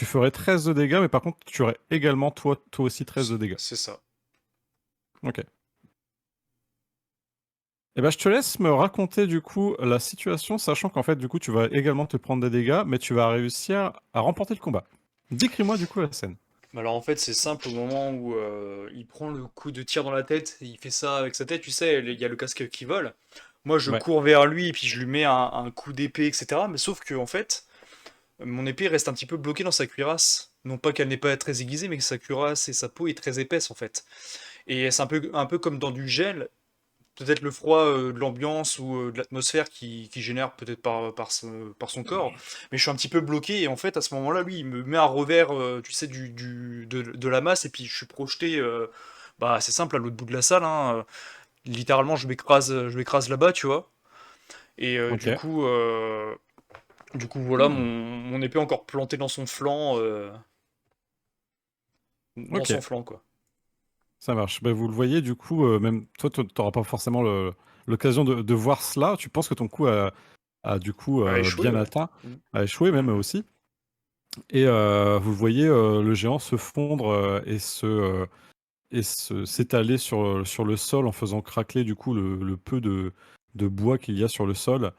ferais 13 de dégâts, mais par contre, tu aurais également toi aussi 13 de dégâts. C'est ça. Ok. Eh ben, je te laisse me raconter du coup la situation, sachant qu'en fait, du coup, tu vas également te prendre des dégâts, mais tu vas réussir à remporter le combat. Décris-moi du coup la scène. Alors en fait, c'est simple au moment où il prend le coup de tir dans la tête, et il fait ça avec sa tête, tu sais, il y a le casque qui vole. Moi, je Ouais. cours vers lui et puis je lui mets un coup d'épée, etc. Mais sauf que en fait, mon épée reste un petit peu bloquée dans sa cuirasse. Non pas qu'elle n'est pas très aiguisée, mais que sa cuirasse et sa peau est très épaisse en fait. Et c'est un peu comme dans du gel. Peut-être le froid de l'ambiance ou de l'atmosphère qui génère peut-être par son corps, mais je suis un petit peu bloqué et en fait à ce moment-là lui il me met à revers tu sais de la masse et puis je suis projeté bah c'est simple à l'autre bout de la salle hein, littéralement je m'écrase là-bas tu vois et Ok. du coup voilà mon épée encore plantée dans son flanc Ok. quoi. Ça marche. Bah, vous le voyez, du coup, même toi, tu n'auras pas forcément l'occasion de voir cela. Tu penses que ton coup a du coup À échouer bien ouais. atteint, a échoué même aussi. Et vous voyez le géant se fondre et s'étaler sur le sol en faisant craquer du coup le peu de bois qu'il y a sur le sol.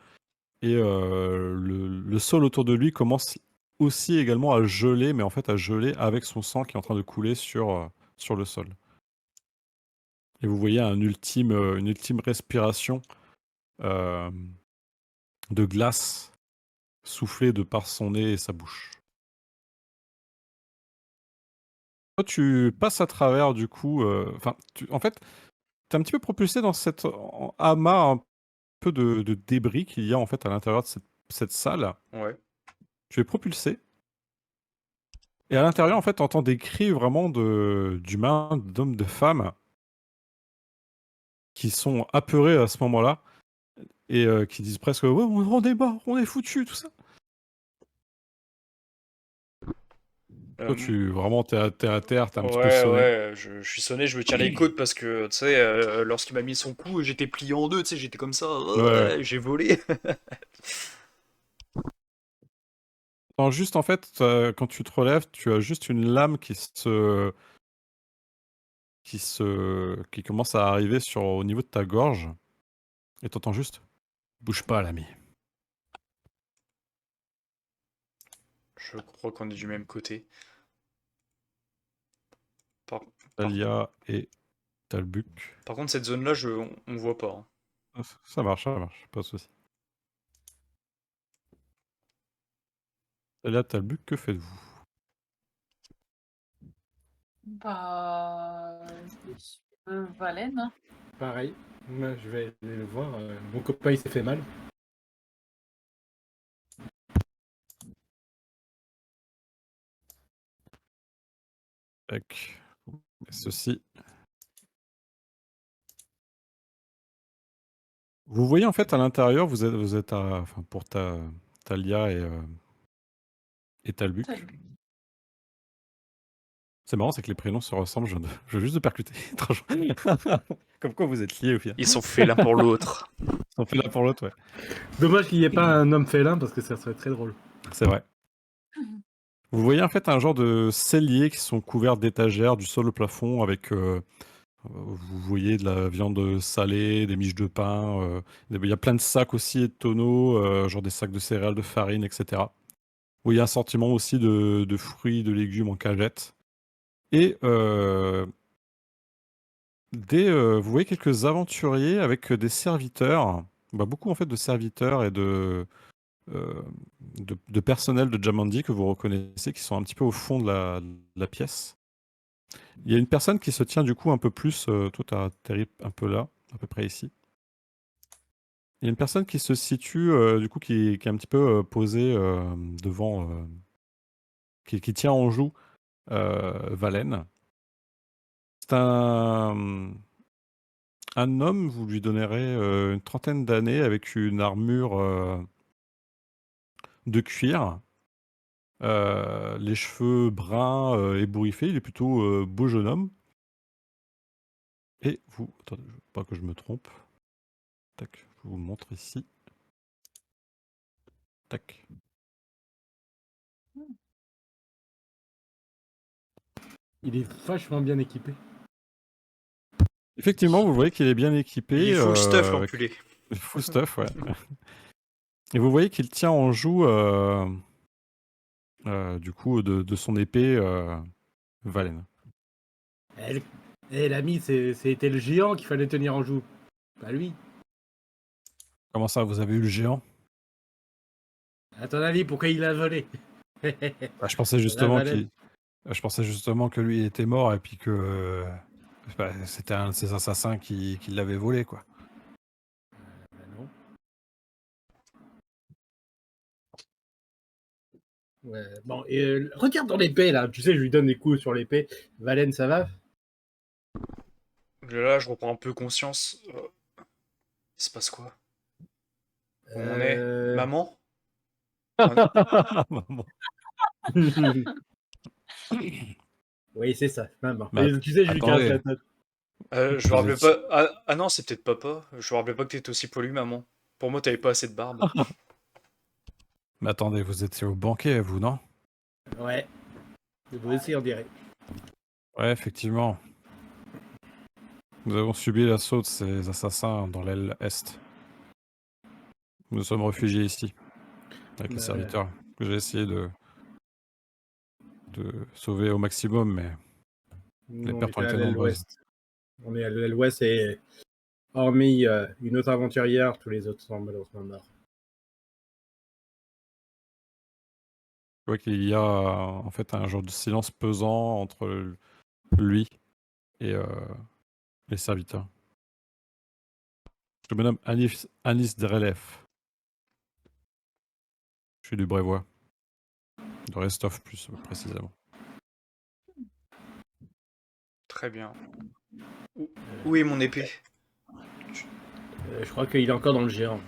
Et le sol autour de lui commence aussi également à geler, mais en fait à geler avec son sang qui est en train de couler sur le sol. Et vous voyez une ultime respiration euh, de glace soufflée de par son nez et sa bouche. Toi, tu passes à travers du coup. Enfin, en fait, tu es un petit peu propulsé dans cet amas un peu de débris qu'il y a en fait à l'intérieur de cette salle. Ouais. Tu es propulsé. Et à l'intérieur, en fait, tu entends des cris vraiment d'humains, d'hommes, de femmes qui sont apeurés à ce moment-là et qui disent presque ouais, on est mort, on est foutu, tout ça. Toi, t'es à terre, t'es un petit peu Ouais, sonné. ouais, je suis sonné, je me tiens les côtes parce que, tu sais, lorsqu'il m'a mis son coup, j'étais plié en deux, tu sais, j'étais comme ça, Ouais. j'ai volé. Non, juste en fait, quand tu te relèves, tu as juste une lame qui commence à arriver au niveau de ta gorge. Et t'entends juste, bouge pas, l'ami. Je crois qu'on est du même côté. Par, par, Talia et Talbuk. par contre, cette zone-là, on voit pas, hein. Ça marche, pas de souci. Talia, Talbuk, que faites-vous? Bah, je suis Valène, hein. Pareil. Moi, je vais aller le voir. Mon copain, il s'est fait mal. Tac. Ceci. Vous voyez en fait à l'intérieur, vous êtes enfin, pour Talia et Talbuk. C'est marrant, c'est que les prénoms se ressemblent. Je viens juste de percuter. Comme quoi vous êtes liés au final. Ils sont faits l'un pour l'autre. Ils sont fait l'un pour l'autre, ouais. Dommage qu'il n'y ait pas un homme félin parce que ça serait très drôle. C'est vrai. Vous voyez en fait un genre de celliers qui sont couverts d'étagères du sol au plafond avec, vous voyez de la viande salée, des miches de pain, il y a plein de sacs aussi et de tonneaux, genre des sacs de céréales, de farine, etc. Vous voyez un assortiment aussi de fruits, de légumes en cagette. Et vous voyez quelques aventuriers avec des serviteurs, bah, beaucoup en fait de serviteurs et euh, de personnel de Jamandi que vous reconnaissez, qui sont un petit peu au fond de la pièce. Il y a une personne qui se tient du coup un peu plus, toi t'as atterri un peu là, à peu près ici. Il y a une personne qui se situe, du coup, qui est un petit peu posée devant, qui tient en joue Valen. C'est un homme, vous lui donnerez une trentaine d'années avec une armure de cuir, les cheveux bruns ébouriffés. Il est plutôt beau jeune homme. Et vous, attendez, pas que je me trompe. Tac, Je vous montre ici. Tac. Il est vachement bien équipé. Effectivement, vous voyez qu'il est bien équipé. Il est full stuff, avec l'enculé. full stuff, ouais. Et vous voyez qu'il tient en joue, du coup, de son épée, Valen. L'ami, c'était le géant qu'il fallait tenir en joue. Pas lui. Comment ça, vous avez eu le géant? À ton avis, pourquoi il a volé? Bah, je pensais justement que lui était mort et puis que c'était un de ses assassins qui l'avait volé, quoi. Bah non. Ouais, bon, et regarde dans l'épée là, tu sais, je lui donne des coups sur l'épée. Valen, ça va? Là, je reprends un peu conscience. Il se passe quoi? Où on est? Maman? Maman. Oui, c'est ça, maman. Mais Et tu sais, je lui casse attendez, la tête. Je me vous rappelais étiez... pas. Ah non, c'est peut-être papa. Je me rappelais pas que t'étais aussi poilu, maman. Pour moi, t'avais pas assez de barbe. Mais attendez, vous étiez au banquet, vous, non? Ouais. Vous aussi, on dirait. Ouais, effectivement. Nous avons subi l'assaut de ces assassins dans l'aile Est. Nous nous sommes réfugiés ici, avec les serviteurs, que j'ai essayé de sauver au maximum, mais les Nous, on pertes ont était à été l'aile nombreuses. ouest. On est à l'aile ouest et hormis une autre aventurière, tous les autres sont malheureusement morts. Je vois qu'il y a en fait un genre de silence pesant entre lui et les serviteurs. Je me nomme Anis Drelef. Je suis du Brévois. De Restov plus précisément. Très bien. Où est mon épée? Je crois qu'il est encore dans le géant.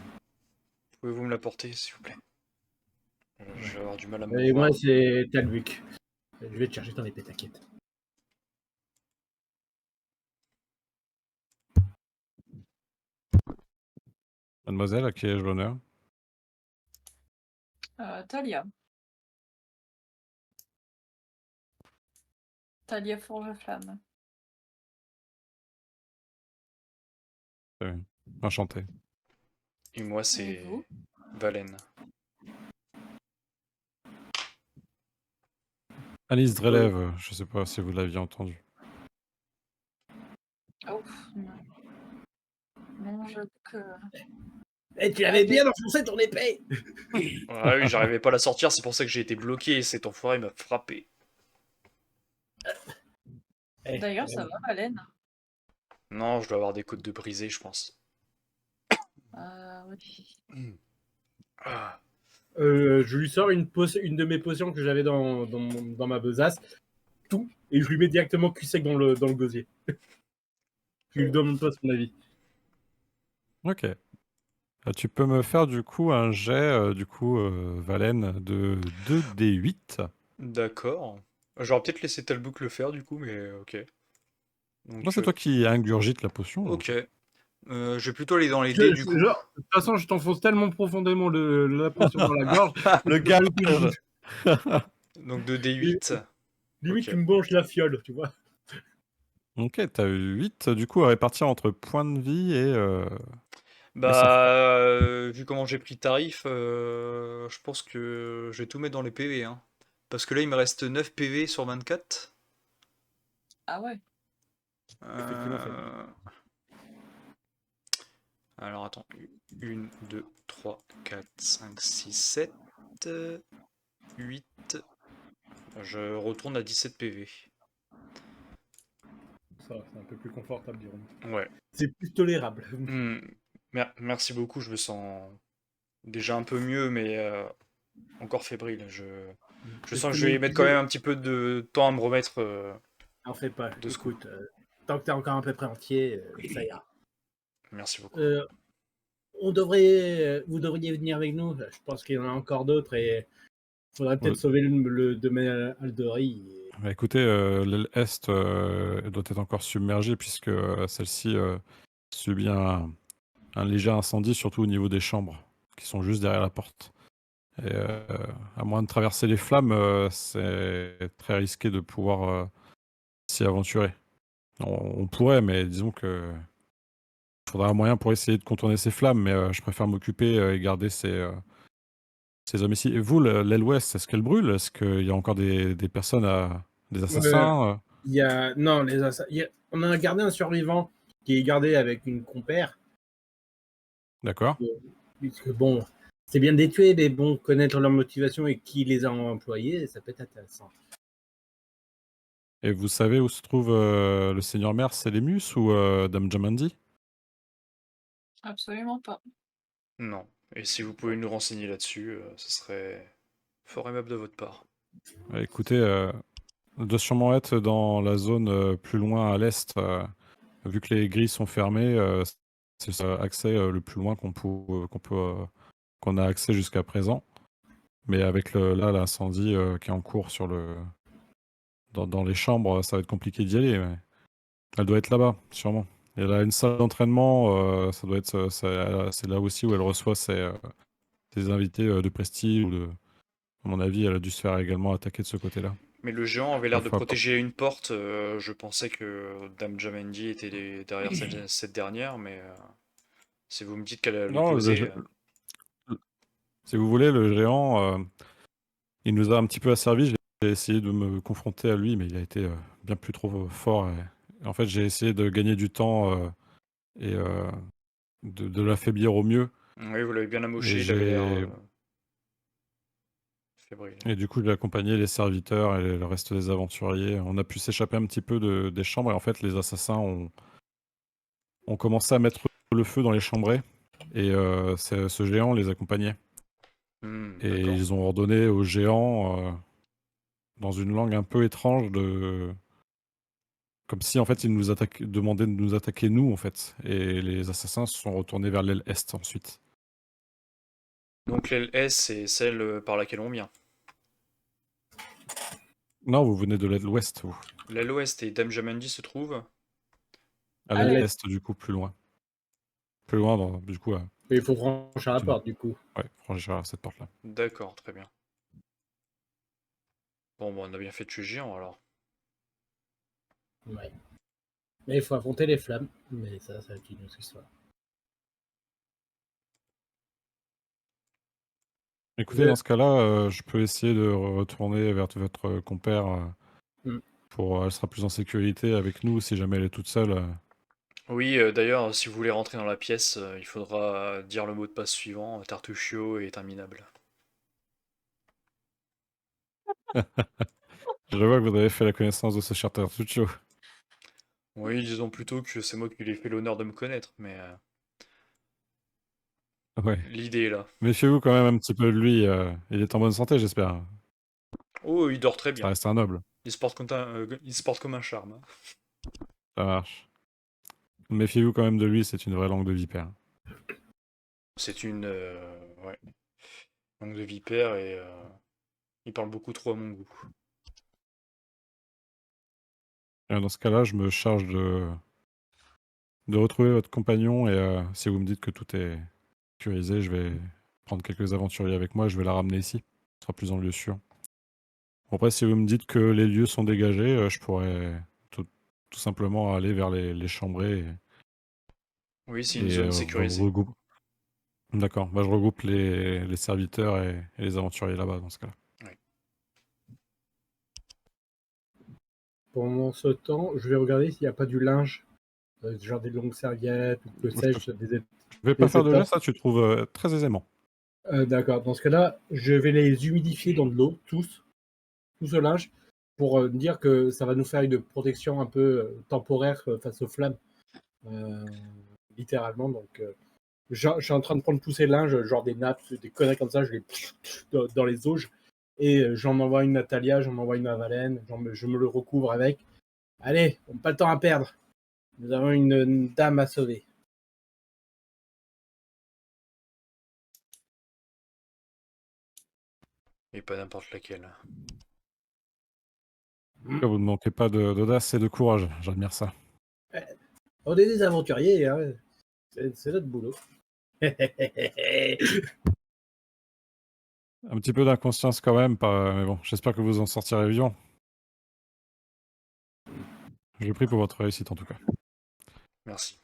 Pouvez-vous me l'apporter, s'il vous plaît? Je vais avoir du mal à me Et mouvoir. moi, c'est Talbuk. Je vais te chercher ton épée, t'inquiète. Mademoiselle, à qui ai-je l'honneur? Talia. Talia Forge-Flamme. Enchanté. Et moi, Et c'est vous? Valen. Anis Drelev, je sais pas si vous l'aviez entendu. Oh, non. Non, je que... Eh, tu avais bien enfoncé ton épée! Ouais, oui, j'arrivais pas à la sortir, c'est pour ça que j'ai été bloqué et cet enfoiré m'a frappé. D'ailleurs, ça va, Valen? Non, je dois avoir des côtes de brisé, je pense. Oui. Ah. Je lui sors une de mes potions que j'avais dans ma besace, tout, et je lui mets directement cul sec dans le gosier. Je lui donne pas son avis. Ok. Tu peux me faire du coup un jet, Valen, de 2d8. D'accord. J'aurais peut-être laissé Talbuk le faire, du coup, mais ok. Donc, Moi, c'est toi qui ingurgite la potion. ok. Je vais plutôt aller dans les dés, du coup. De toute façon, je t'enfonce tellement profondément la potion dans la gorge. Le gars. Donc 2d8. Limite, Ok. tu me manges la fiole, tu vois. Ok, t'as eu 8 du coup à répartir entre points de vie et Bah, vu comment j'ai pris le tarif, je pense que je vais tout mettre dans les PV, hein. Parce que là, il me reste 9 PV sur 24. Ah ouais. Effectivement, c'est Alors attends, 1, 2, 3, 4, 5, 6, 7, 8. Je retourne à 17 PV. ça, c'est un peu plus confortable, dirons. Ouais. C'est plus tolérable. Merci beaucoup, je me sens déjà un peu mieux, mais encore fébrile. Je sens que je vais mettre quand même un petit peu de temps à me remettre En fais pas. de ce coup. Écoute, tant que t'es encore à peu près entier, ça ira. Merci beaucoup. Vous devriez venir avec nous. Je pense qu'il y en a encore d'autres et il faudrait peut-être sauver le domaine Aldori. Bah, écoutez, l'aile Est doit être encore submergée puisque celle-ci subit un léger incendie, surtout au niveau des chambres, qui sont juste derrière la porte. Et à moins de traverser les flammes, c'est très risqué de pouvoir s'y aventurer. On pourrait, mais disons que il faudra un moyen pour essayer de contourner ces flammes, mais je préfère m'occuper et garder ces hommes ici. Et vous, l'aile ouest, est-ce qu'elle brûle? Est-ce qu'il y a encore des personnes, des Euh, assassins? Il y a. Non, on a gardé un survivant qui est gardé avec une compère. D'accord. Puisque bon, c'est bien de les tuer, mais bon, connaître leur motivation et qui les a employés, ça peut être intéressant. Et vous savez où se trouve le seigneur Mers et Lemus ou Dame Jamandi? Absolument pas. Non. Et si vous pouvez nous renseigner là-dessus, ce serait fort aimable de votre part. Écoutez, elle doit sûrement être dans la zone plus loin à l'est. Vu que les grilles sont fermées, c'est l'accès le plus loin qu'on a accès jusqu'à présent. Mais avec l'incendie qui est en cours dans les chambres, ça va être compliqué d'y aller. Mais elle doit être là-bas, sûrement. Et elle a une salle d'entraînement, ça doit être, c'est là aussi où elle reçoit ses invités de prestige. À mon avis, elle a dû se faire également attaquer de ce côté-là. Mais le géant avait l'air de Parfois, protéger une porte. Je pensais que Dame Jamendi était derrière cette dernière, mais si vous me dites qu'elle est à non, l'opposé. si vous voulez, le géant, il nous a un petit peu asservi. J'ai essayé de me confronter à lui, mais il a été bien plus trop fort. Et en fait, j'ai essayé de gagner du temps et de l'affaiblir au mieux. Oui, vous l'avez bien Et amoché, il avait l'air j'ai fébrile. et du coup, j'ai accompagné les serviteurs et le reste des aventuriers. On a pu s'échapper un petit peu des chambres. Et en fait, les assassins ont commencé à mettre le feu dans les chambrées. Et ce géant les accompagnait. Et D'accord. ils ont ordonné au géant, dans une langue un peu étrange, comme si en fait ils demandaient de nous attaquer nous en fait. Et les assassins se sont retournés vers l'aile est ensuite. Donc l'aile S, c'est celle par laquelle on vient. Non, vous venez de l'aile ouest, vous. L'aile ouest et Dame Jamendi se trouvent. À À l'aile l'est. est du coup, plus loin. Plus loin, du coup, Mais il faut franchir la tu- porte, du coup. ouais, franchir cette porte-là. D'accord, très bien. Bon, on a bien fait de tuer géant alors. Ouais. Mais il faut affronter les flammes. Mais ça va être une autre histoire. Écoutez, dans ce cas-là, je peux essayer de retourner vers votre compère Mm. elle sera plus en sécurité avec nous si jamais elle est toute seule. Oui, d'ailleurs, si vous voulez rentrer dans la pièce, il faudra dire le mot de passe suivant, Tartuccio est interminable. Je vois que vous avez fait la connaissance de ce cher Tartuccio. Oui, disons plutôt que c'est moi qui lui ai fait l'honneur de me connaître, mais Ouais. l'idée est là. Méfiez-vous quand même un petit peu de lui. Il est en bonne santé, j'espère. Oh, il dort très Ça bien. reste un noble. Il se porte comme un charme, hein. Ça marche. Méfiez-vous quand même de lui, c'est une vraie langue de vipère. C'est une ouais, langue de vipère et il parle beaucoup trop à mon goût. Et dans ce cas-là, je me charge de retrouver votre compagnon et si vous me dites que tout est sécurisé, je vais prendre quelques aventuriers avec moi, je vais la ramener ici. Ce sera plus en lieu sûr. Après, si vous me dites que les lieux sont dégagés, je pourrais tout simplement aller vers les chambrées Oui, c'est une et zone sécurisée. regroupe. D'accord, bah, je regroupe les serviteurs et les aventuriers là-bas dans ce cas-là. Oui. Pendant ce temps, je vais regarder s'il n'y a pas du linge. Genre des longues serviettes ou que sais-je. Je vais pas des faire de étoffes. geste, ça tu trouves très aisément. D'accord. Dans ce cas-là, je vais les humidifier dans de l'eau, tout ce linge, pour dire que ça va nous faire une protection un peu temporaire face aux flammes, euh, littéralement. Donc, je suis en train de prendre tous ces linges, genre des nappes, des conneries comme ça, je les dans les auges, et j'en envoie une à Talia, j'en envoie une à Valène, je me le recouvre avec. Allez, on n'a pas le temps à perdre. Nous avons une dame à sauver. Et pas n'importe laquelle. Vous ne manquez pas d'audace et de courage, j'admire ça. On est des aventuriers, hein. C'est notre boulot. Un petit peu d'inconscience quand même, mais bon, j'espère que vous en sortirez vivant. Je prie pour votre réussite en tout cas. Merci.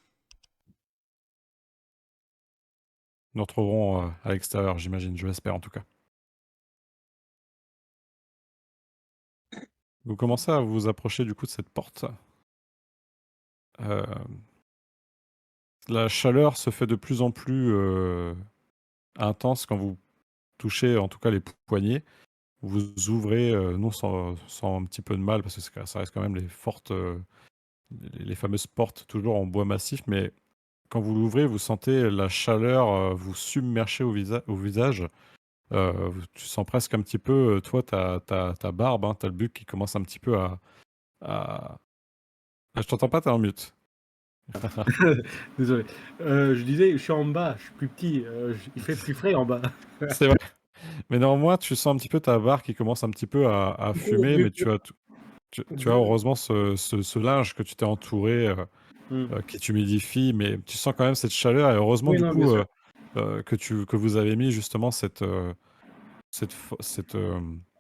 Nous retrouverons à l'extérieur, j'imagine, je l'espère en tout cas. Vous commencez à vous approcher du coup de cette porte. La chaleur se fait de plus en plus intense quand vous touchez en tout cas les poignets. Vous ouvrez, non sans un petit peu de mal, parce que ça reste quand même les fameuses portes toujours en bois massif, mais quand vous l'ouvrez, vous sentez la chaleur vous submerger au visage. Tu sens presque un petit peu, toi, ta barbe, hein, le buc qui commence un petit peu à... Ah, je t'entends pas, t'es en mute. Désolé. Je disais, je suis en bas, je suis plus petit, il fait plus frais en bas. C'est vrai. Mais néanmoins, tu sens un petit peu ta barbe qui commence un petit peu à fumer, mais tu as heureusement ce linge que tu t'es entouré qui t'humidifie, mais tu sens quand même cette chaleur et heureusement Oui, du non, bien coup sûr. que vous avez mis justement cette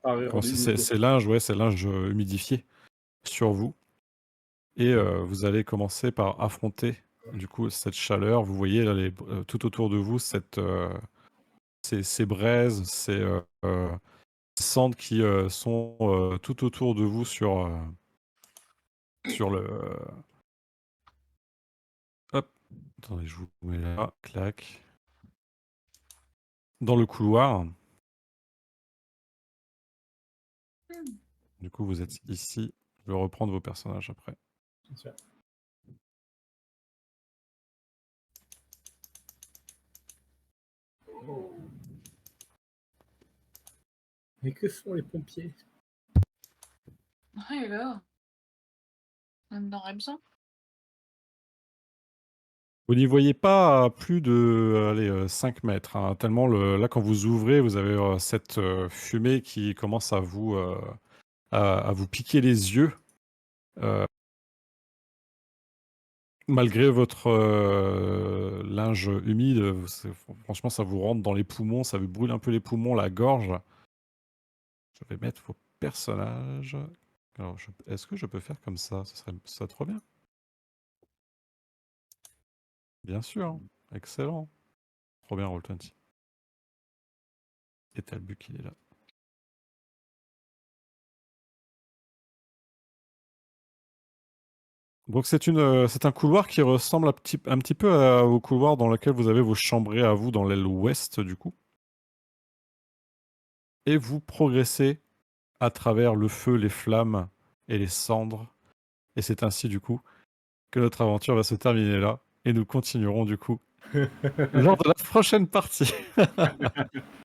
Parure d'humidité. ces linges, ouais, ces linges humidifiés sur vous. Et vous allez commencer par affronter du coup cette chaleur. Vous voyez là, tout autour de vous ces braises, ces cendres qui sont tout autour de vous sur le... hop, attendez, je vous mets là, clac. Dans le couloir. Du coup, vous êtes ici. Je vais reprendre vos personnages après. Bien sûr. Mais que font les pompiers? Ouais, là. On en aurait besoin. Vous n'y voyez pas à plus de allez, 5 mètres, hein, tellement là, quand vous ouvrez, vous avez cette fumée qui commence à vous piquer les yeux. Malgré votre linge humide, franchement, ça vous rentre dans les poumons, ça vous brûle un peu les poumons, la gorge. Je vais mettre vos personnages. Alors, est-ce que je peux faire comme ça? Ce serait trop bien. Bien sûr. Excellent. Trop bien, Roll20. Et Talbuk, il est là. Donc c'est un couloir qui ressemble un petit peu au couloir dans lequel vous avez vos chambrées à vous dans l'aile ouest du coup. Et vous progressez à travers le feu, les flammes et les cendres. Et c'est ainsi du coup que notre aventure va se terminer là. Et nous continuerons du coup lors de la prochaine partie.